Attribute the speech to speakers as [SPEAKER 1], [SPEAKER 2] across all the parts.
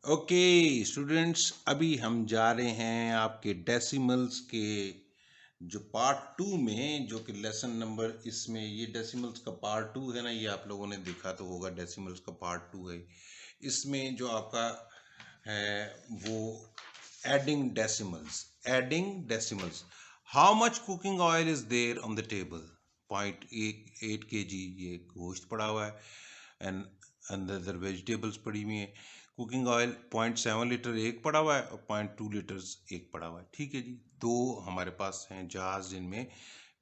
[SPEAKER 1] Okay students, अभी हम जा रहे हैं आपके डेसिमल्स के जो पार्ट 2 में, जो कि लेसन नंबर, इसमें ये डेसिमल्स का पार्ट 2 है ना, ये आप लोगों ने देखा तो होगा। डेसिमल्स का पार्ट 2 है। इसमें जो आपका है वो adding decimals. How much cooking oil is there on the table? 0.8 kg ये गोश्त पड़ा हुआ है, एंड अंदर वेजिटेबल्स पड़ी हुई हैं। कुकिंग ऑयल 0.7 लीटर एक पड़ा हुआ है और 0.2 लीटर्स एक पड़ा हुआ है। ठीक है जी, दो हमारे पास हैं जहाज जिनमें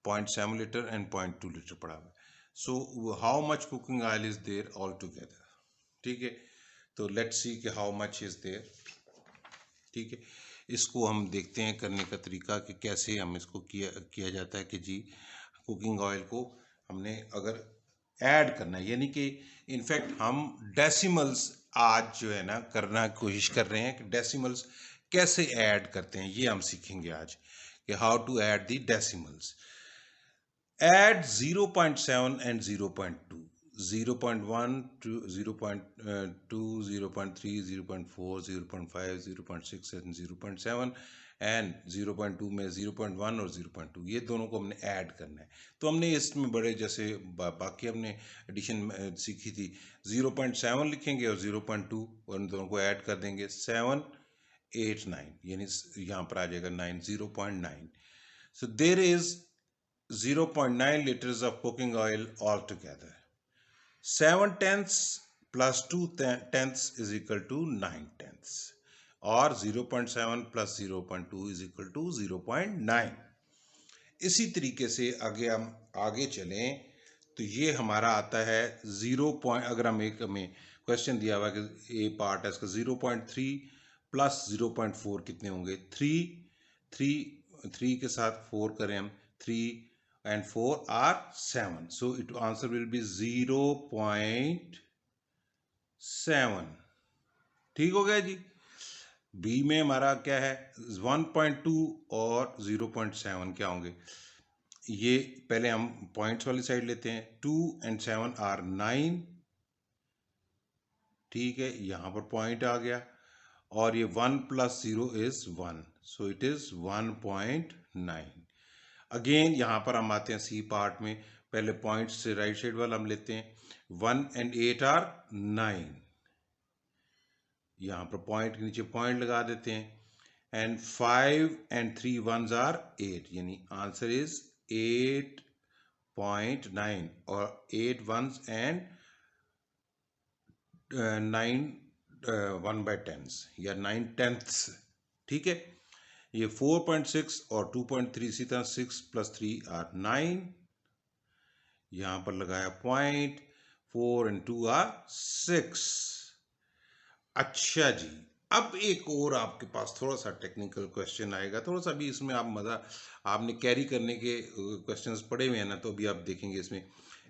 [SPEAKER 1] 0.7 लीटर एंड 0.2 लीटर पड़ा हुआ है। So how much cooking oil is there altogether? ठीक है, तो लेट्स सी कि हाउ मच इज देयर। ठीक है, इसको हम देखते हैं करने का तरीका कि कैसे हम इसको किया जाता है कि जी कुकिंग ऑयल को हमने अगर ऐड करना है, यानी कि इनफैक्ट हम डेसिमल्स आज जो है ना करना कोशिश कर रहे हैं कि डेसिमल्स कैसे ऐड करते हैं, ये हम सीखेंगे आज कि how to add the decimals. Add 0.7 and 0.2, 0.1 to 0.2, 0.3, 0.4, 0.5, 0.6 and 0.7, and 0.2 में 0.1 और 0.2 ये दोनों को हमने ऐड करना है। तो हमने इसमें बड़े जैसे बाकी हमने एडिशन सीखी थी, 0.7 लिखेंगे और 0.2 और उन दोनों को ऐड कर देंगे, 7 8 9, यानी यहाँ पर आ जाएगा 9, 0.9। So there is 0.9 liters of cooking oil altogether. 7 tenths plus 2 tenths is equal to 9 tenths, और 0.7 plus 0.2 is equal to 0.9। इसी तरीके से आगे हम आगे चलें तो ये हमारा आता है 0. अगर हमें क्वेश्चन दिया हुआ है कि ए पार्ट है इसका 0.3 प्लस 0.4 कितने होंगे? 3 के साथ 4 करें हम, 3 and 4 are 7, so it answer will be 0.7। ठीक हो गया जी। बी में हमारा क्या है? 1.2 और 0.7 क्या होंगे? ये पहले हम पॉइंट्स वाली साइड लेते हैं। 2 and 7 are 9। ठीक है, यहाँ पर पॉइंट आ गया, और ये 1 plus 0 is 1, so it is 1.9। Again यहाँ पर हम आते हैं सी पार्ट में, पहले पॉइंट से राइट साइड वाला हम लेते हैं। 1 and 8 are 9, यहाँ पर पॉइंट के नीचे पॉइंट लगा देते हैं, एंड 5 and 3 ones are 8, यानी आंसर इज 8.9, और 8 ones and 9 1/10 या 9 tenths। ठीक है, ये 4.6 और 2.3 इसी तरह 6 + 3 are 9, यहाँ पर लगाया पॉइंट, 4 and 2 are 6। अच्छा जी, अब एक और आपके पास थोड़ा सा टेक्निकल क्वेश्चन आएगा, थोड़ा सा भी इसमें आप मज़ा, आपने कैरी करने के क्वेश्चंस पढ़े हुए हैं ना, तो अभी आप देखेंगे इसमें।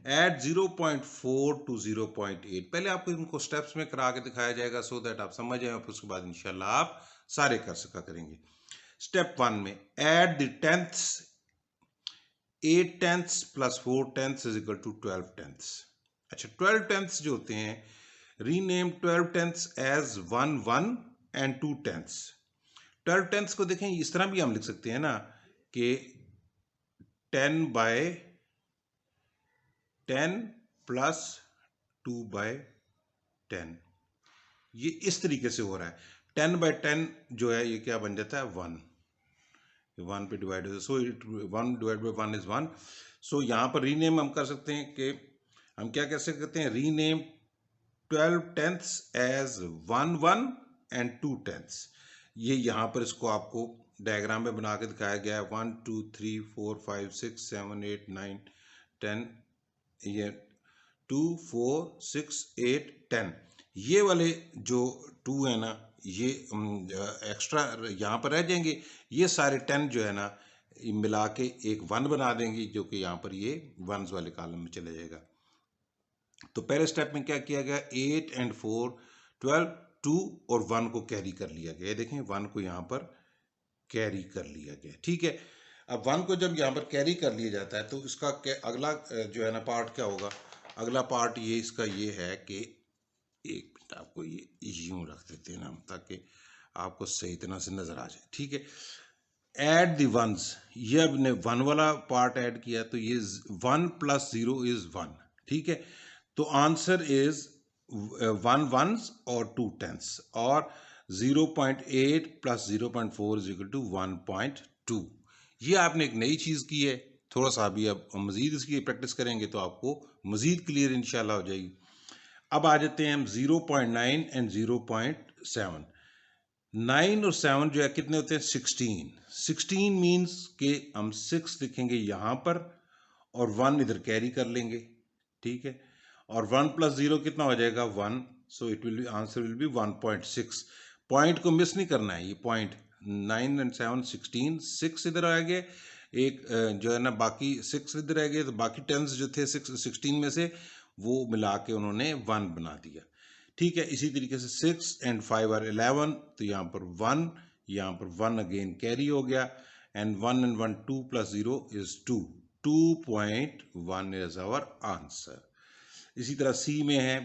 [SPEAKER 1] ऐड 0.4 to 0.8, पहले आपको इनको स्टेप्स में करा के दिखाया जाएगा सो दैट आप समझ जाए, फिर उसके बाद इंशाल्लाह आप सारे कर सका करेंगे। स्टेप 1 में add the टेंथ्स, 8 tenths plus 4 tenths is equal to 12 tenths। अच्छा, 12 tenths जो होते हैं, rename 12 tenths as 1 1 and 2 tenths। 12 tenths को देखें, इस तरह भी हम लिख सकते हैं ना कि 10/10 plus 2/10, ये इस तरीके से हो रहा है। 10/10 जो है ये क्या बन जाता है? 1, 1 पे डिवाइड हो, सो 1 डिवाइड बाई 1 इज 1। सो यहाँ पर रीनेम हम कर सकते हैं कि हम क्या कैसे करते हैं, rename 12 tenths as 1 1 and 2 tenths। ये यहाँ पर इसको आपको डायग्राम में बना के दिखाया गया है। 1 2 3 4 5 6 7 8 9 10, ये 2 4 6 8 10, ये वाले जो 2 है ना, ये एक्स्ट्रा यहाँ पर रह जाएंगे। ये सारे 10 जो है ना मिला के एक 1 बना देंगे, जो कि यहाँ पर ये वंस वाले कॉलम में चला जाएगा। तो पहले स्टेप में क्या किया गया? 8 and 4 12, 2 और 1 को कैरी कर लिया गया। देखें 1 को यहाँ पर कैरी कर लिया गया। ठीक है, अब 1 को जब यहाँ पर कैरी कर लिया जाता है तो इसका अगला जो है ना पार्ट क्या होगा? अगला पार्ट ये इसका ये है कि एक आपको ये यूं रख देते हैं ना ताकि आपको सही तरह से नजर आ जाए, ठीक है। ऐड द वंस, ये आपने वन वाला पार्ट ऐड किया तो ये 1 + 0 इज 1, ठीक है। तो आंसर इज 1 वंस और 2 टेंस, और 0.8 + 0.4 इज इक्वल टू 1.2। ये आपने एक नई चीज़ की है, थोड़ा सा अभी अब मज़ीद इसकी प्रैक्टिस करेंगे तो आपको मज़ीद क्लियर इंशाल्लाह हो जाएगी। अब आ जाते हैं हम 0.9 एंड 0.7। 9 और 7 जो है कितने होते हैं? 16 मीन्स के हम 6 लिखेंगे यहाँ पर और 1 इधर कैरी कर लेंगे, ठीक है। और 1 + 0 कितना हो जाएगा? 1। So it will be, answer will be 1.6। Point को मिस नहीं करना है, ये पॉइंट 9 और 7 16, 6 इधर आ गए, एक जो है ना बाकी 6 इधर आ गए, तो बाकी टेंस जो थे 16 में से वो मिला के उन्होंने 1 बना दिया, ठीक है। इसी तरीके से 6 एंड 5 आर 11, तो यहाँ पर 1, यहाँ पर 1 अगेन कैरी हो गया, and 1 and 1 2 + 0 is 2, 2.1 is our answer. इसी तरह सी में है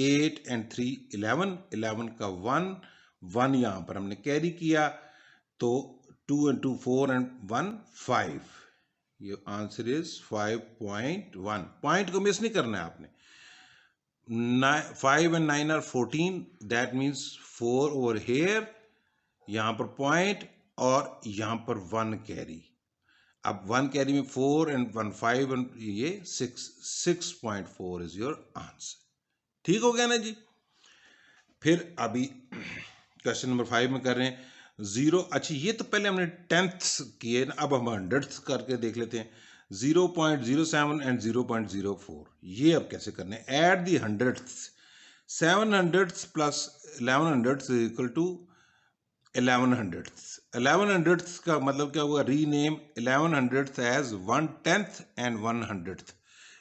[SPEAKER 1] 8 and 3 11, 11 का 1 यहाँ पर हमने कैरी किया, तो 2 and 2 4 and 1 5, ये आंसर इज 5.1। पॉइंट को मिस नहीं करना है आपने। 5 and 9 are 14, that means 4 over here, यहाँ पर पॉइंट और यहाँ पर 1 कैरी। अब 1 कैरी में 4 and 1 5 and ये 6.4 इज योर आंसर, ठीक हो गया ना जी। फिर अभी क्वेश्चन नंबर 5 में कर रहे हैं 0। अच्छा, ये तो पहले हमने 10th किए ना, अब हम 100th करके देख लेते हैं। 0.07 and 0.04, ये अब कैसे करने हैं? Add the 100ths, 700ths plus 1100ths is equal to 1100ths। 1100ths का मतलब क्या हुआ? Rename 1100ths as 1/10 and 100th।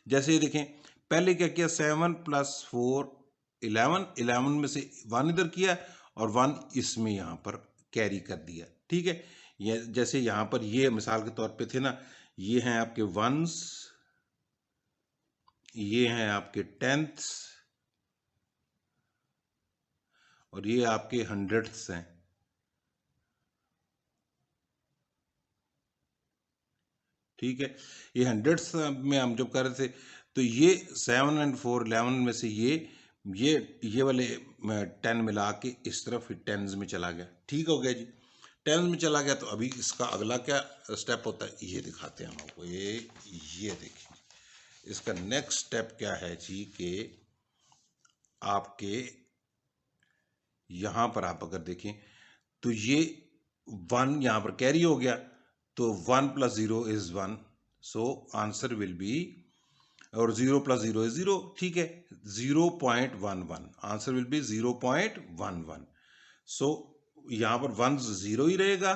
[SPEAKER 1] जैसे ये देखें, पहले क्या किया? 7 + 4 11, 11 में से 1 इधर किया और 1 इसमें यहाँ पर कैरी कर दिया, ठीक है। ये जैसे यहाँ पर ये मिसाल के तौर पे थे ना, ये हैं आपके वंस, ये हैं आपके टेंथ्स और ये आपके 100ths हैं, ठीक है। ये 100ths में हम जब कर रहे थे तो ये 7 and 4 11 में से ये वाले 10 मिला के इस तरफ 10s में चला गया, ठीक हो गया जी। 10s में चला गया तो अभी इसका अगला क्या स्टेप होता है ये दिखाते हैं हम आपको। ये देखिए, इसका नेक्स्ट स्टेप क्या है जी कि आपके यहाँ पर आप अगर देखें तो ये 1 यहाँ पर कैरी हो गया, तो 1 + 0 is 1, so answer will be, और 0 + 0 is 0, ठीक है। 0.11, आंसर विल बी 0.11। सो यहाँ पर 1 0 ही रहेगा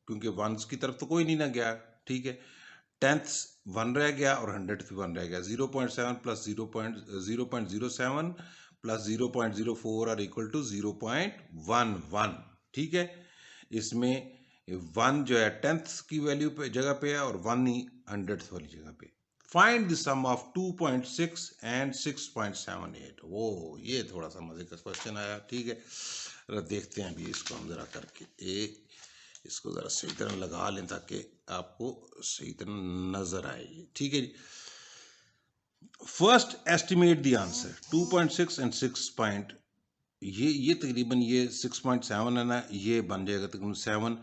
[SPEAKER 1] क्योंकि 1s की तरफ तो कोई नहीं ना गया, ठीक है। 10ths 1 रह गया और 100th 1 रह गया। 0.7 + 0.07 + 0.04 आर इक्वल टू 0.11, ठीक है। इसमें 1 जो है 10th की वैल्यू पे जगह पे है और 1 ही 100th वाली जगह पे। Find the sum of 2.6 and 6.78। वो ये थोड़ा सा मजे का क्वेश्चन आया, ठीक है। देखते हैं अभी इसको हम जरा करके, इसको जरा सही तरह लगा लें ताकि आपको सही तरह नजर आए, ठीक है जी। First estimate the answer 2.6 and 6. ये तकरीबन ये 6.7 है ना, ये बन जाएगा तकरीबन 7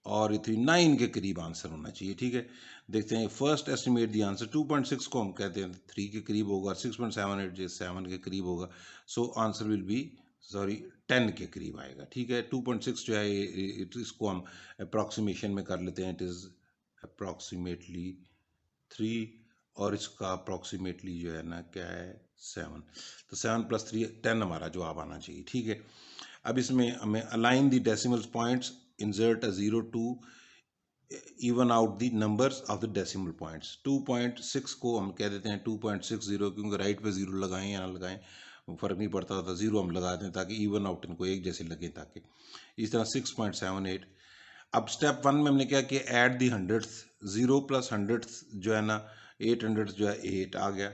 [SPEAKER 1] और ये 9 के करीब आंसर होना चाहिए, ठीक है। देखते हैं फर्स्ट एस्टिमेट द आंसर। 2.6 को हम कहते हैं 3 के करीब होगा, 6.78 जो 7 के करीब होगा, सो आंसर विल बी 10 के करीब आएगा, ठीक है। 2.6 जो है इसको हम अप्रॉक्सीमेशन में कर लेते हैं, इट इज़ अप्रॉक्सीमेटली 3 और इसका अप्रॉक्सीमेटली जो है ना क्या है 7, तो 7 + 3 10 हमारा जवाब आना चाहिए, ठीक है। अब इसमें हमें align the decimal points, insert a 0 to even out the numbers of the decimal points. 2.6 को हम कह देते हैं 2.60 क्योंकि राइट पे 0 लगाएं या ना लगाएं फ़र्क नहीं पड़ता होता, 0 हम लगा दें ताकि इवन आउट इनको एक जैसे लगे, ताकि इस तरह 6.78। अब स्टेप 1 में हमने क्या किया? ऐड दी 100ths, 0 + 100ths जो है ना 800 जो है 8 आ गया।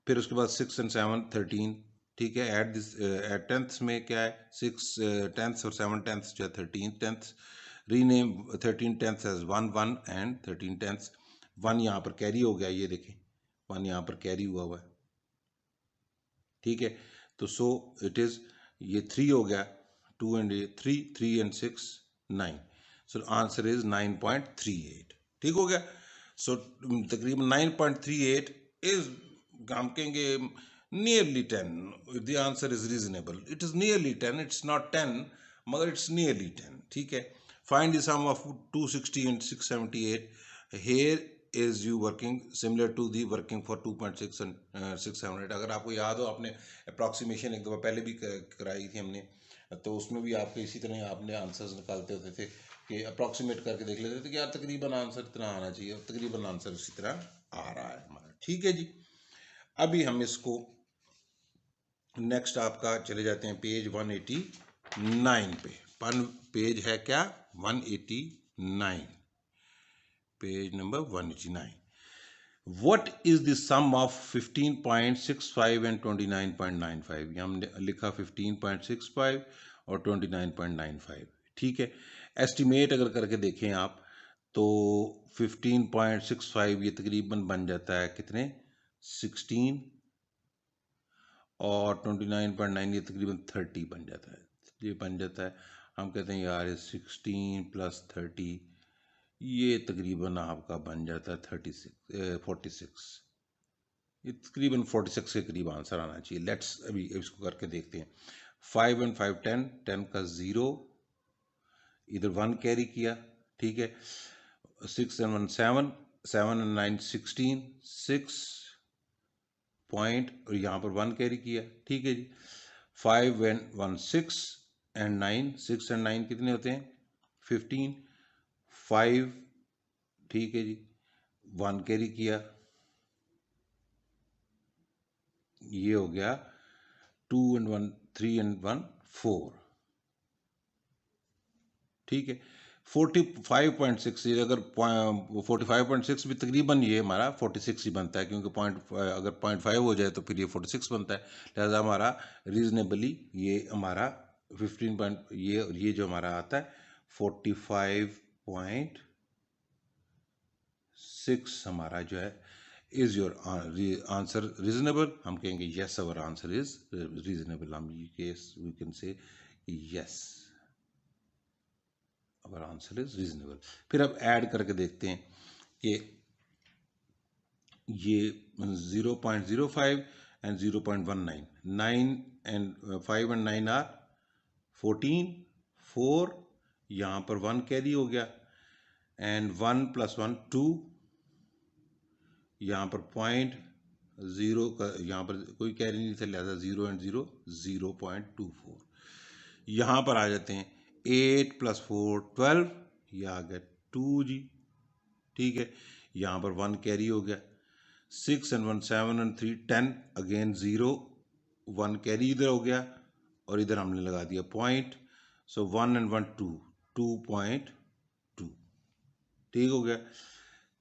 [SPEAKER 1] फिर उसके बाद 6 and 7 13, ठीक है। एट दिस एट टेंथ्स में क्या है, 6 टेंथ्स और 7 टेंथ्स जो है 13 टेंथ्स, रीनेम 13 टेंथ्स एज 1 एंड 13 टेंथ्स। 1 यहाँ पर कैरी हो गया, ये देखें 1 यहाँ पर कैरी हुआ है, ठीक है। तो सो इट इज, ये 3 हो गया, 2 and 3 and 6 9, so answer is 9.38, ठीक हो गया। सो तकरीबन 9.38 इज, हम कहेंगे nearly 10, the answer is reasonable, it is nearly 10, it's not 10 मगर इट्स नियरली 10, ठीक है। Find the sum of 260 and 678, here is you working similar to the working for 2.6 and 678। अगर आपको याद हो, आपने अप्रॉक्सीमेशन एक दफ़ा पहले भी कराई थी हमने, तो उसमें भी आपके इसी तरह आपने आंसर्स निकालते होते थे कि अप्रॉक्सीमेट करके देख लेते थे कि यार तकरीबन आंसर इतना आना चाहिए, और तकरीबन आंसर उसी तरह आ रहा है हमारा, ठीक है जी। अभी हम इसको नेक्स्ट आपका चले जाते हैं पेज 189 पे। पेज है क्या, 189, page number 189। What is the sum of 15.65 and 29.95? ये हमने लिखा 15.65 और 29.95, ठीक है। एस्टिमेट अगर करके देखें आप, तो 15.65 ये तकरीबन बन जाता है कितने, 16, और 29.9 ये तकरीबन 30 बन जाता है, ये बन जाता है। हम कहते हैं यार 16 + 30, ये तकरीबन आपका बन जाता है 46, ये तकरीबन 46 के करीब आंसर आना चाहिए। लेट्स अभी इसको करके देखते हैं। 5 and 5 10, 10 का 0, इधर 1 कैरी किया, ठीक है। 6 and 1 7, 7 and 9 16, 6 पॉइंट, और यहाँ पर 1 कैरी किया, ठीक है जी। 5 and 1 6 and 9, 6 and 9 कितने होते हैं, 15, 5, ठीक है जी, 1 कैरी किया, ये हो गया 2 and 1 3 and 1 4, ठीक है। 45.6, अगर 45.6 भी तकरीबन ये हमारा 46 ही बनता है, क्योंकि अगर 0.5 हो जाए तो फिर ये 46 बनता है, लिहाजा हमारा रीजनेबली ये हमारा 15 पॉइंट, ये जो हमारा आता है 45.6 हमारा जो है इज योर आंसर रीजनेबल। हम कहेंगे yes, our answer is reasonable, हम we can say yes, our answer is reasonable. फिर अब ऐड करके देखते हैं कि ये 0.05 एंड 0.19, 9 and 5 and 9 आर 14, 4, यहाँ पर 1 कैरी हो गया, एंड 1 + 1 2, यहाँ पर 0 का यहाँ पर कोई कैरी नहीं था, लिहाजा 0 and 0 0.24। यहाँ पर आ जाते हैं 8 + 4 12, ये आ गया 2 जी, ठीक है। यहाँ पर 1 कैरी हो गया, 6 and 1 7 and 3 10, अगेन 0, 1 कैरी इधर हो गया, और इधर हमने लगा दिया पॉइंट, सो 1 and 1 2, 2.2, ठीक हो गया।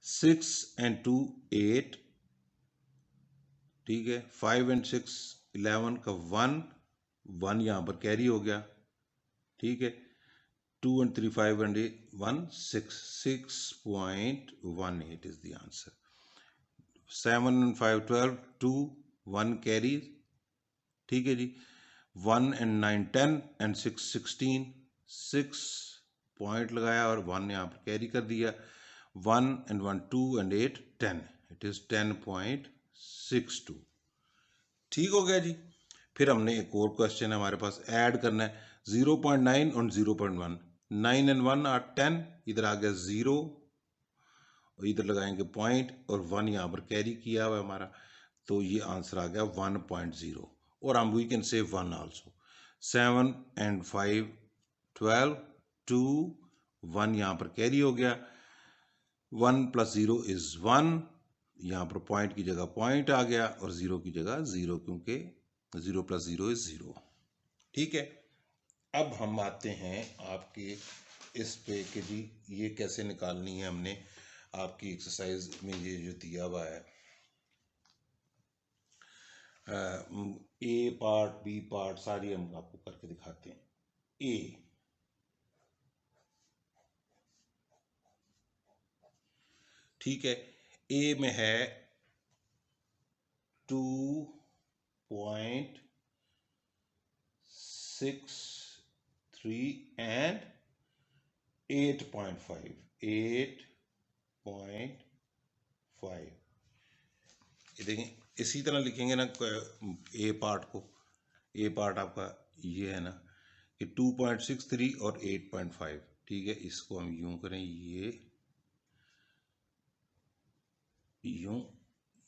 [SPEAKER 1] 6 and 2 8, ठीक है। 5 and 6 11 का 1 यहाँ पर कैरी हो गया, ठीक है। 2 and 3 5 and 1 6, 6.18 is the answer। 7 and 5 12 2, 1 carry, ठीक है जी। 1 and 9 10 and 6 16, 6 पॉइंट लगाया और 1 यहाँ पर कैरी कर दिया। 1 and 1 2 and 8 10, इट इज 10.62, ठीक हो गया जी। फिर हमने एक और क्वेश्चन हमारे पास ऐड करना है, 0.9 और 0.1, 9 and 1 are 10, इधर आ गया 0, और इधर लगाएंगे पॉइंट, और 1 यहाँ पर कैरी किया हुआ हमारा, तो ये आंसर आ गया 1.0, और हम वी कैन से 1 आल्सो। 7 and 5 12 2, 1 यहाँ पर कैरी हो गया, 1 + 0 is 1, यहाँ पर पॉइंट की जगह पॉइंट आ गया, और 0 की जगह 0, क्योंकि 0 + 0 is 0, ठीक है। अब हम आते हैं आपके इस पे कि जी ये कैसे निकालनी है, हमने आपकी एक्सरसाइज में ये जो दिया हुआ है, ए पार्ट बी पार्ट सारी हम आपको करके दिखाते हैं। ए, ठीक है, ए में है 2.63 एंड 8.5 ये देखें, इसी तरह लिखेंगे ना ए पार्ट को। ए पार्ट आपका ये है ना कि 2.63 और 8.5, ठीक है। इसको हम यूं करें, ये यूं,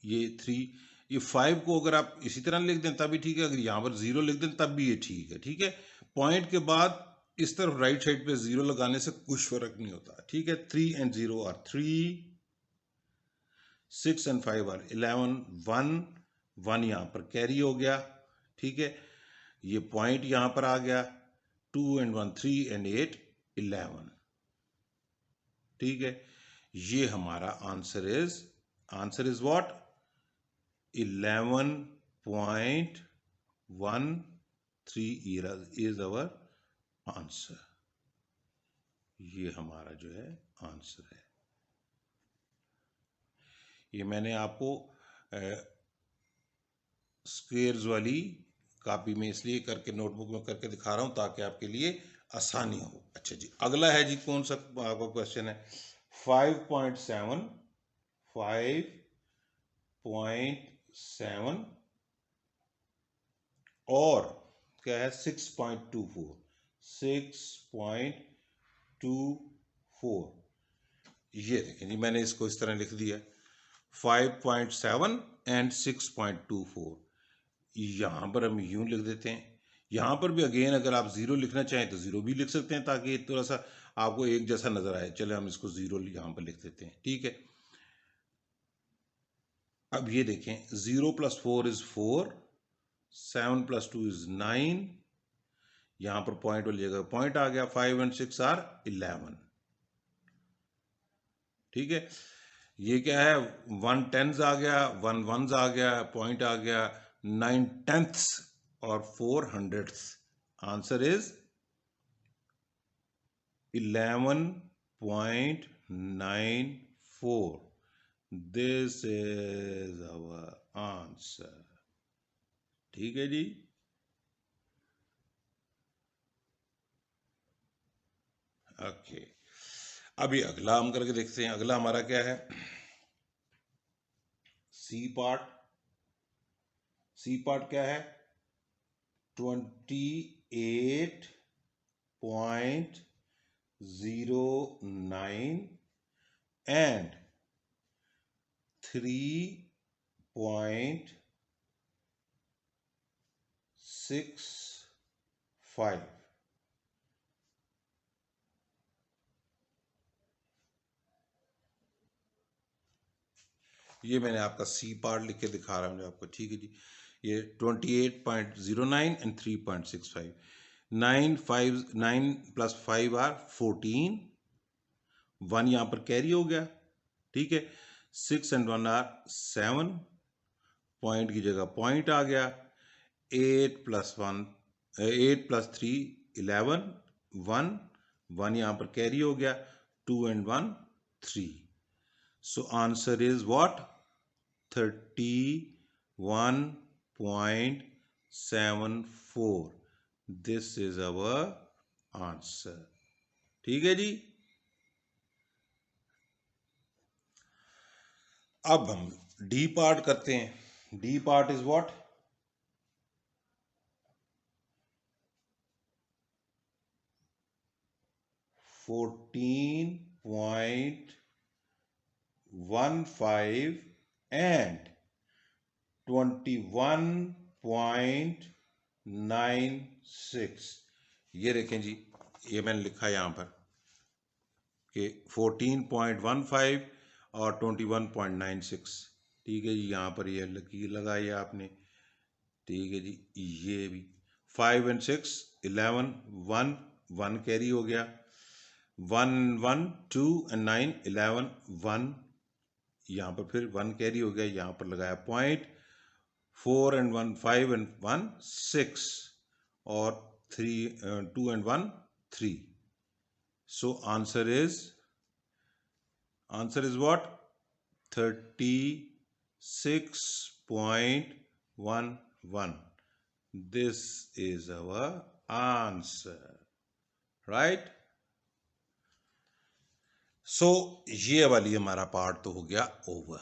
[SPEAKER 1] ये 3, ये 5 को अगर आप इसी तरह लिख दें तभी ठीक है, अगर यहाँ पर 0 लिख दें तब भी ये ठीक है, ठीक है। पॉइंट के बाद इस तरफ राइट साइड पे 0 लगाने से कुछ फर्क नहीं होता, ठीक है। 3 and 0 आर 3, 6 and 5 आर 11, 1 यहाँ पर कैरी हो गया, ठीक है। ये पॉइंट यहाँ पर आ गया, 2 and 1 3 and 8 11, ठीक है। ये हमारा answer is what, 11.13 is our answer. ये हमारा जो है आंसर है। ये मैंने आपको स्क्वेयर्स वाली कॉपी में इसलिए करके, नोटबुक में करके दिखा रहा हूं ताकि आपके लिए आसानी हो। अच्छा जी, अगला है जी, कौन सा आपका क्वेश्चन है? 5.7 और क्या है 6.24 ये देखें जी, मैंने इसको इस तरह लिख दिया 5.7 एंड 6.24। यहां पर हम यूं लिख देते हैं। यहां पर भी अगेन अगर आप 0 लिखना चाहें तो 0 भी लिख सकते हैं ताकि थोड़ा सा आपको एक जैसा नजर आए। चले हम इसको 0 यहां पर लिख देते हैं, ठीक है। अब ये देखें, 0 + 4 is 4, 7 + 2 is 9, यहां पर पॉइंट वाली जगह पॉइंट आ गया, 5 and 6 are 11, ठीक है। ये क्या है, 1 10s आ गया, 1 1s आ गया, पॉइंट आ गया, 9 10ths और 4 100ths। Answer is 11.94। This is our answer, ठीक है जी। ओके, अभी अगला हम करके देखते हैं। अगला हमारा क्या है, सी पार्ट। सी पार्ट क्या है, 28.09 and 3.65। ये मैंने आपका सी पार्ट लिख के दिखा रहा हूँ आपको, ठीक है जी। ये 28.09 and 3.65, 9 + 5 are 14, 1 यहाँ पर कैरी हो गया, ठीक है। 6 and 1 are 7, पॉइंट की जगह पॉइंट आ गया। 8 + 3 11, 1 यहाँ पर कैरी हो गया, 2 and 1 3। So answer is what, 31.74। This is our answer, ठीक है जी। अब हम डी पार्ट करते हैं। D part is what, 14.15 and 21.96। ये देखें जी, ये मैंने लिखा यहां पर कि 14.15 और 21.96, ठीक है जी। यहाँ पर ये लकीर लगाई है आपने, ठीक है जी। ये भी 5 and 6 11, 1 कैरी हो गया, 1 1 2 and 9 11, 1 यहाँ पर फिर 1 कैरी हो गया, यहाँ पर लगाया point, 4 and 1 5 and 1 6, or 3 2 and 1 3. So answer is what? 36.11. This is our answer, right? So ये वाली हमारा पार्ट तो हो गया ओवर.